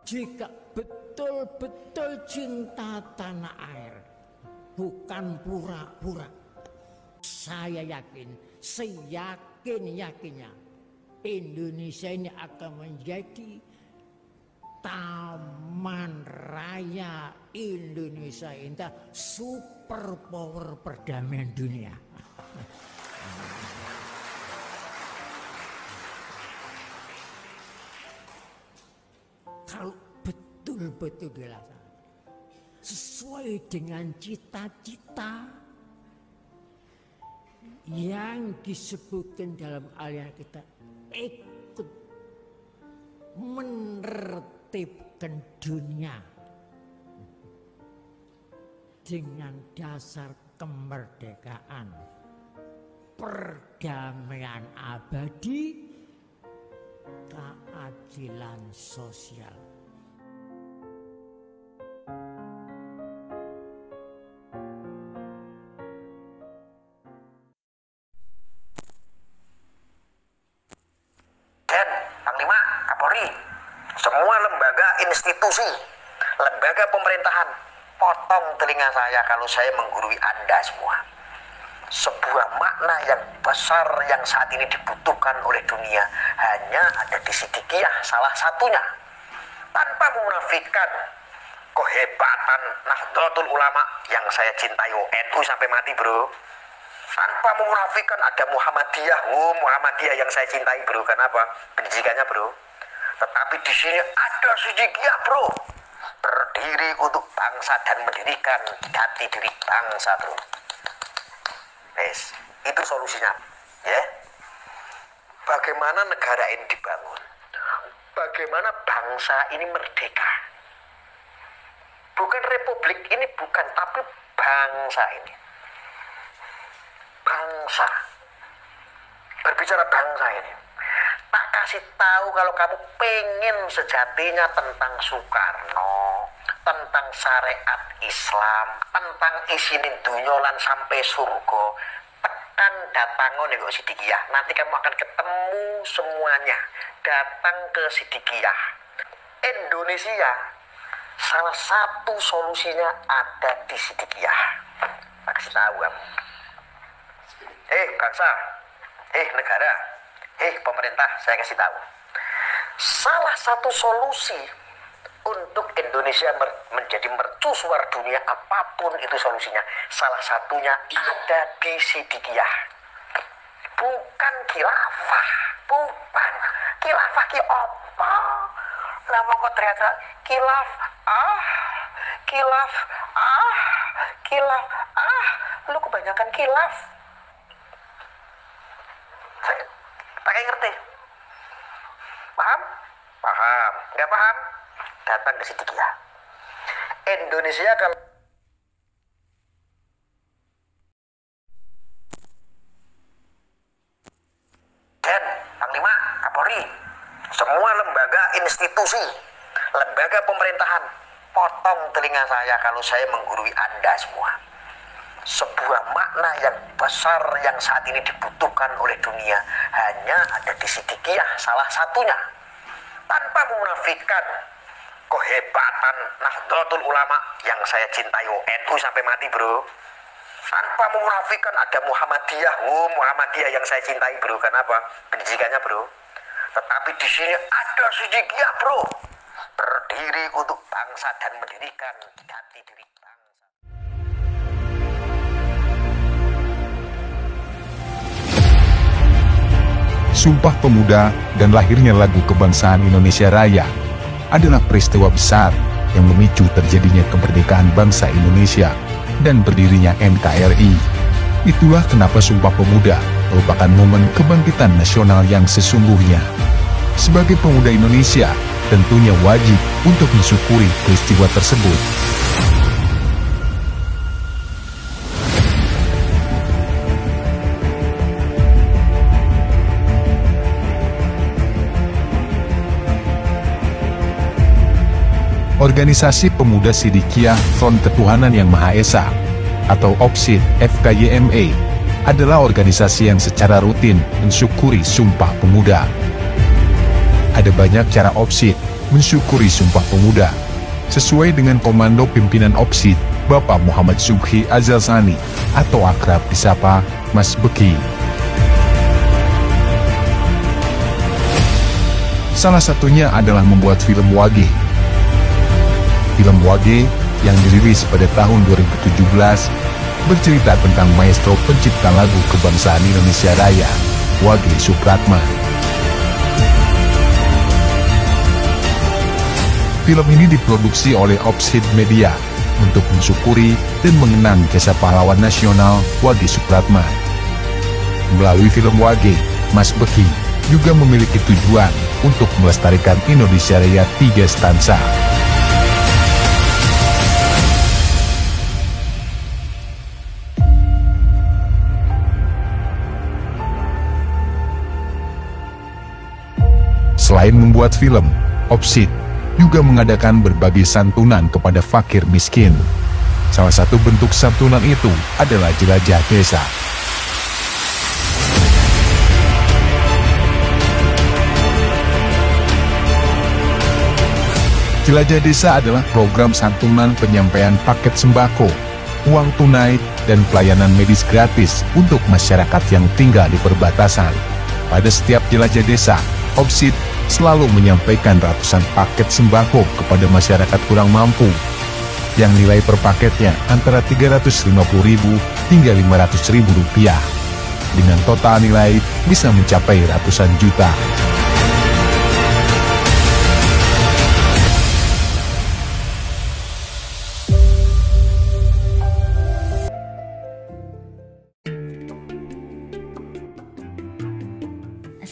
Jika betul-betul cinta tanah air, bukan pura-pura, saya yakin, seyakin-yakinnya Indonesia ini akan menjadi taman raya Indonesia Indah, super power perdamaian dunia. Kalau betul-betul dilaksanakan sesuai dengan cita-cita yang disebutkan dalam aliran kita, ikut menertibkan dunia dengan dasar kemerdekaan, perdamaian abadi, keadilan sosial. Dan Panglima, Kapolri, semua lembaga institusi, lembaga pemerintahan, potong telinga saya kalau saya menggurui Anda semua. Sebuah makna yang besar yang saat ini dibutuhkan oleh dunia hanya ada di Siddiqiyah, salah satunya. Tanpa memunafikan kehebatan Nahdlatul Ulama yang saya cintai, NU sampai mati bro. Tanpa memunafikan ada Muhammadiyah, Muhammadiyah yang saya cintai bro. Kenapa? Pendidikannya bro. Tetapi di sini ada Siddiqiyah bro, berdiri untuk bangsa dan mendirikan jati diri bangsa bro. Yes, itu solusinya, ya. Bagaimana negara ini dibangun? Bagaimana bangsa ini merdeka? Bukan republik ini, bukan, tapi bangsa ini. Bangsa. Berbicara bangsa ini. Tak kasih tahu kalau kamu pengen sejatinya tentang Soekarno, tentang syariat Islam, tentang isinin dunyolan sampai surga, tekan datangon ya Siddiqiyah. Nanti kamu akan ketemu semuanya. Datang ke Siddiqiyah. Indonesia, salah satu solusinya ada di Siddiqiyah. Tak kasih tahu kamu. Bangsa, negara, pemerintah, saya kasih tahu. Salah satu solusi untuk Indonesia menjadi mercusuar dunia, apapun itu solusinya, salah satunya ada di Siddiqiyah. Bukan khilafah, bukan khilafah ki apa? Lah kok teriak-teriak khilaf, khilaf, lu kebanyakan khilaf. Pakai ngerti? Paham? Paham. Nggak paham? Datang ke Siddiqiyah. Indonesia kalau dan Panglima, Kapolri, semua lembaga institusi, lembaga pemerintahan, potong telinga saya kalau saya menggurui Anda semua. Sebuah makna yang besar yang saat ini dibutuhkan oleh dunia hanya ada di Siddiqiyah, salah satunya. Tanpa memunafikan kehebatan Nahdlatul Ulama yang saya cintai, NU sampai mati bro. Tanpa memunafikan ada Muhammadiyah, Muhammadiyah yang saya cintai bro. Kenapa? Pendidikannya bro. Tetapi di sini ada Siddiqiyah bro, berdiri untuk bangsa dan mendirikan jati diri bangsa. Sumpah Pemuda dan lahirnya lagu kebangsaan Indonesia Raya adalah peristiwa besar yang memicu terjadinya kemerdekaan bangsa Indonesia dan berdirinya NKRI. Itulah kenapa Sumpah Pemuda merupakan momen kebangkitan nasional yang sesungguhnya. Sebagai pemuda Indonesia, tentunya wajib untuk mensyukuri peristiwa tersebut. Organisasi Pemuda Siddiqiyah Front Ketuhanan Yang Maha Esa atau OPSID FKYMA adalah organisasi yang secara rutin mensyukuri Sumpah Pemuda. Ada banyak cara OPSID mensyukuri Sumpah Pemuda. Sesuai dengan komando pimpinan OPSID, Bapak Muhammad Subhi Azalsani, atau akrab disapa Mas Beki. Salah satunya adalah membuat film Wage. Film Wage yang dirilis pada tahun 2017 bercerita tentang maestro pencipta lagu kebangsaan Indonesia Raya, Wage Supratma. Film ini diproduksi oleh Opsid Media untuk mensyukuri dan mengenang jasa pahlawan nasional Wage Supratma. Melalui film Wage, Mas Beki juga memiliki tujuan untuk melestarikan Indonesia Raya 3 stansa. Selain membuat film, Opsid juga mengadakan berbagai santunan kepada fakir miskin. Salah satu bentuk santunan itu adalah jelajah desa. Jelajah Desa adalah program santunan penyampaian paket sembako, uang tunai, dan pelayanan medis gratis untuk masyarakat yang tinggal di perbatasan. Pada setiap Jelajah Desa, Opsid selalu menyampaikan ratusan paket sembako kepada masyarakat kurang mampu, yang nilai per paketnya antara Rp350.000 hingga Rp500.000, dengan total nilai bisa mencapai ratusan juta.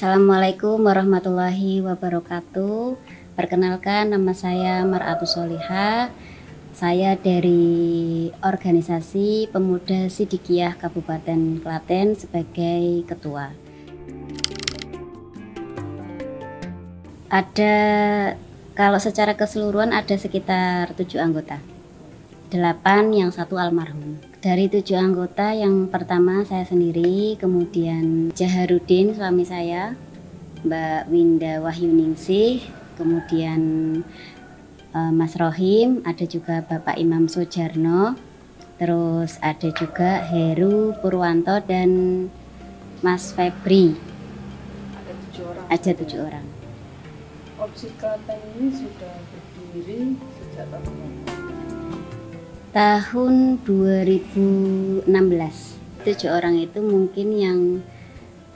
Assalamualaikum warahmatullahi wabarakatuh. Perkenalkan, nama saya Mar'atus Solihah. Saya dari organisasi Pemuda Sidikiyah Kabupaten Klaten sebagai ketua. Kalau secara keseluruhan ada sekitar 7 anggota. 8 yang 1 almarhum. Dari 7 anggota, yang pertama saya sendiri, kemudian Jaharudin suami saya, Mbak Winda Wahyuningsih, kemudian Mas Rohim, ada juga Bapak Imam Sujarno, terus ada juga Heru Purwanto dan Mas Febri. Ada 7 orang. Opsid Klaten ini sudah berdiri sejak tahun berapa? Tahun 2016. 7 orang itu mungkin yang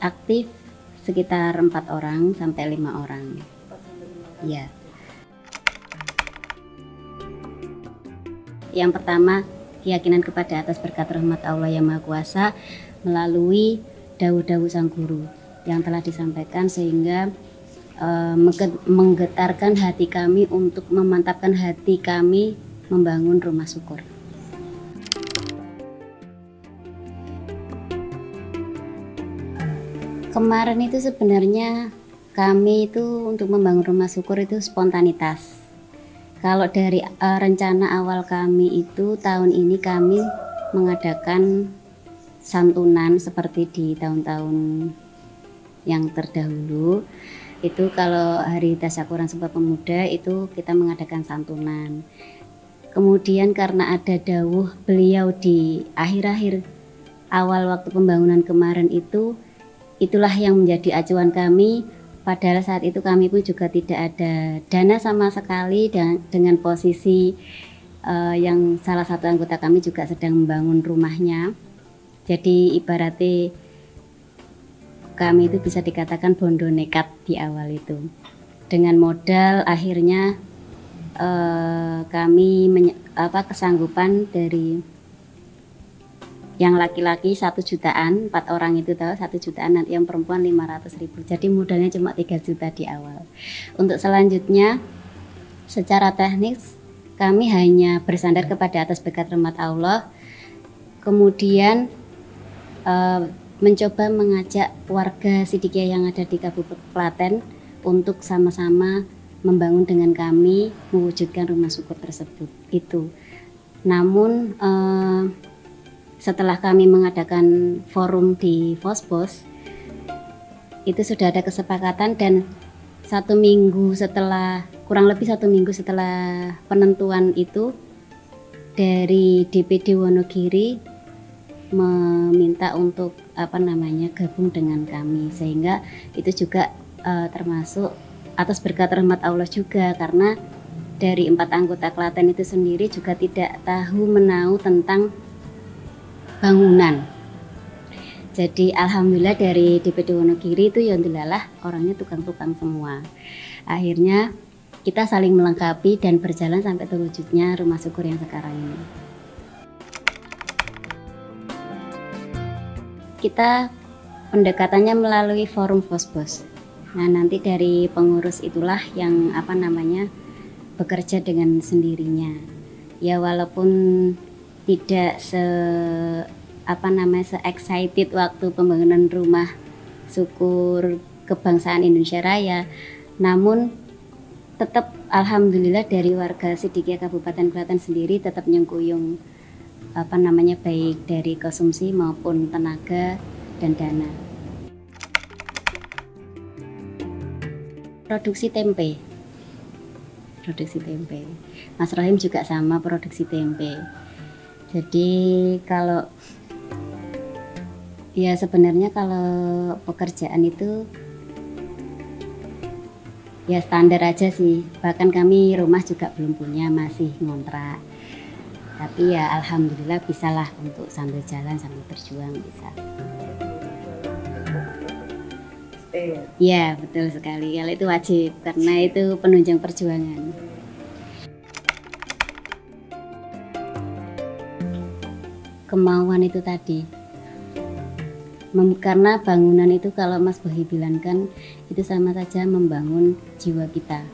aktif sekitar 4 orang sampai 5 orang. Ya. Yang pertama, keyakinan kepada atas berkat rahmat Allah yang Maha Kuasa melalui dawuh-dawuh Sang Guru yang telah disampaikan, sehingga menggetarkan hati kami untuk memantapkan hati kami membangun rumah syukur. Kemarin itu sebenarnya kami itu untuk membangun rumah syukur itu spontanitas. Kalau dari rencana awal kami itu tahun ini kami mengadakan santunan seperti di tahun-tahun yang terdahulu. Itu kalau hari Tasyakuran Sumpah Pemuda itu kita mengadakan santunan. Kemudian karena ada dawuh beliau di akhir-akhir awal waktu pembangunan kemarin itu, itulah yang menjadi acuan kami. Padahal saat itu kami pun juga tidak ada dana sama sekali, dan dengan posisi yang salah satu anggota kami juga sedang membangun rumahnya. Jadi ibaratnya kami itu bisa dikatakan bondo nekat di awal itu. Dengan modal akhirnya kami kesanggupan dari yang laki-laki 1 jutaan, 4 orang itu tahu 1 jutaan, nanti yang perempuan 500.000. Jadi modalnya cuma 3 juta di awal. Untuk selanjutnya secara teknis kami hanya bersandar kepada atas berkat rahmat Allah. Kemudian mencoba mengajak warga Sidikiyah yang ada di Kabupaten Klaten untuk sama-sama membangun dengan kami mewujudkan rumah syukur tersebut itu. Namun setelah kami mengadakan forum di Fospos, itu sudah ada kesepakatan, dan 1 minggu setelah kurang lebih 1 minggu setelah penentuan itu, dari DPD Wonogiri meminta untuk gabung dengan kami, sehingga itu juga termasuk atas berkat rahmat Allah juga, karena dari 4 anggota Klaten itu sendiri juga tidak tahu menau tentang bangunan. Jadi alhamdulillah dari DPD Wonogiri itu ya alhamdulillah orangnya tukang-tukang semua. Akhirnya kita saling melengkapi dan berjalan sampai terwujudnya rumah syukur yang sekarang ini. Kita pendekatannya melalui forum Fosbos. Nah, nanti dari pengurus itulah yang bekerja dengan sendirinya. Ya walaupun tidak se-excited waktu pembangunan rumah syukur kebangsaan Indonesia Raya, namun tetap alhamdulillah dari warga Sidikiah Kabupaten Klaten sendiri tetap nyengkuyung baik dari konsumsi maupun tenaga dan dana. Produksi tempe. Mas Rahim juga sama produksi tempe. Jadi sebenarnya kalau pekerjaan itu ya standar aja sih. Bahkan kami rumah juga belum punya, masih ngontrak. Tapi ya alhamdulillah bisalah untuk sambil jalan sambil berjuang bisa. Ya betul sekali, kalau itu wajib karena itu penunjang perjuangan. Kemauan itu tadi, karena bangunan itu kalau Mas Bohi bilang kan itu sama saja membangun jiwa kita.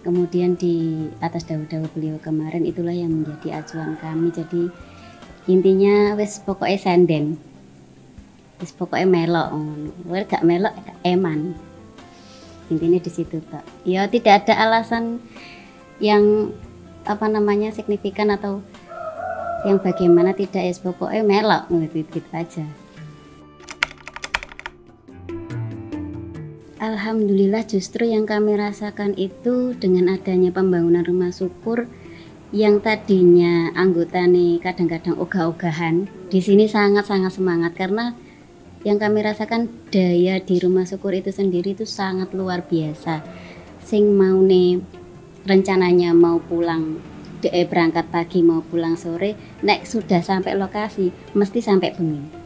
Kemudian di atas dawuh-dawuh beliau kemarin itulah yang menjadi acuan kami. Jadi intinya wis pokoknya senden, wis pokoknya melok, gak melok gak eman. Intinya di situ Pak. Ya tidak ada alasan yang signifikan atau yang bagaimana, tidak, ya pokoknya melok gitu aja. Alhamdulillah justru yang kami rasakan itu dengan adanya pembangunan rumah syukur yang tadinya anggota nih kadang-kadang ogah-ogahan, di sini sangat-sangat semangat karena yang kami rasakan daya di rumah syukur itu sendiri itu sangat luar biasa. Sing mau nih rencananya mau pulang berangkat pagi mau pulang sore, nek sudah sampai lokasi mesti sampai bengi.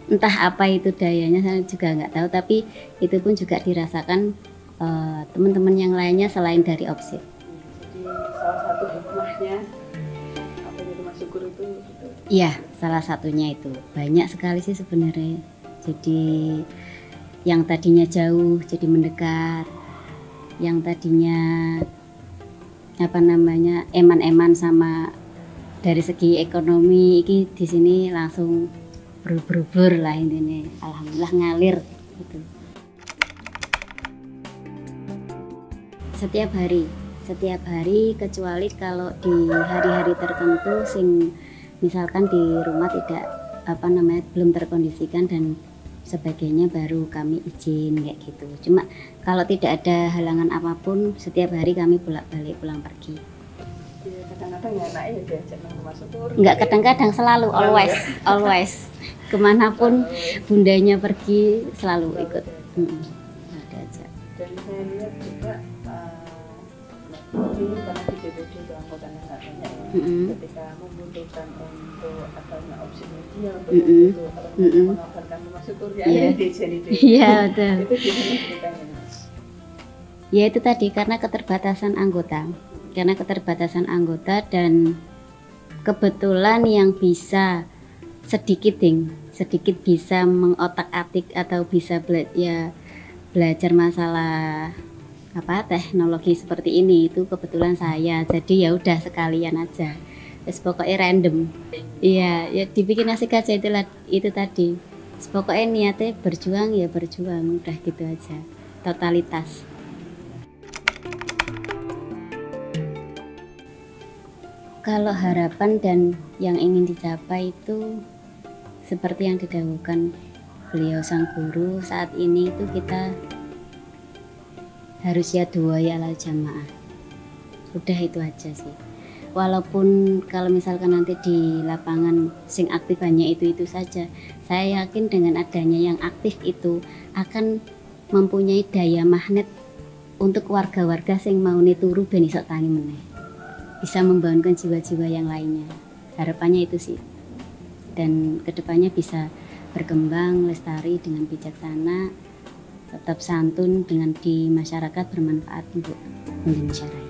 Entah apa itu dayanya saya juga nggak tahu, tapi itu pun juga dirasakan teman-teman yang lainnya selain dari OPSIP. Jadi salah satu hikmahnya rumah syukur itu gitu. Iya, salah satunya itu. Banyak sekali sih sebenarnya. Jadi yang tadinya jauh jadi mendekat, yang tadinya eman-eman sama dari segi ekonomi ini di sini langsung berubur lah intinya. Alhamdulillah ngalir gitu. Setiap hari kecuali kalau di hari-hari tertentu sing misalkan di rumah tidak belum terkondisikan dan sebagainya baru kami izin kayak gitu. Cuma kalau tidak ada halangan apapun setiap hari kami bolak-balik pulang pergi. Ya, kadang-kadang ya anaknya diajak nang rumah syukur. Enggak kadang-kadang, selalu always. Kemanapun bundanya pergi selalu ikut. Ada aja. Dan saya lihat juga ini karena di DPD itu anggotanya nggak banyak ya. Ketika membutuhkan untuk adanya opsi media untuk mengabarkan rumah syukur ya ada di sini. Iya betul. Itu gimana ceritanya? Ya itu tadi karena keterbatasan anggota dan kebetulan yang bisa sedikit bisa mengotak-atik atau bisa belajar masalah teknologi seperti ini itu kebetulan saya. Jadi ya udah sekalian aja. Terus pokoknya random. Iya, ya dibikin asik aja itu tadi. Terus pokoknya niatnya berjuang udah gitu aja. Totalitas. Kalau harapan dan yang ingin dicapai itu seperti yang didahulukan beliau sang guru, saat ini itu kita harus ya dua ya ala jamaah. Udah itu aja sih. Walaupun kalau misalkan nanti di lapangan sing aktif hanya itu saja, saya yakin dengan adanya yang aktif itu akan mempunyai daya magnet untuk warga-warga sing mau turu ben iso tangi meneh. Bisa membangunkan jiwa-jiwa yang lainnya. Harapannya itu sih. Dan kedepannya bisa berkembang, lestari dengan bijaksana, tetap santun dengan di masyarakat, bermanfaat untuk Indonesia Raya.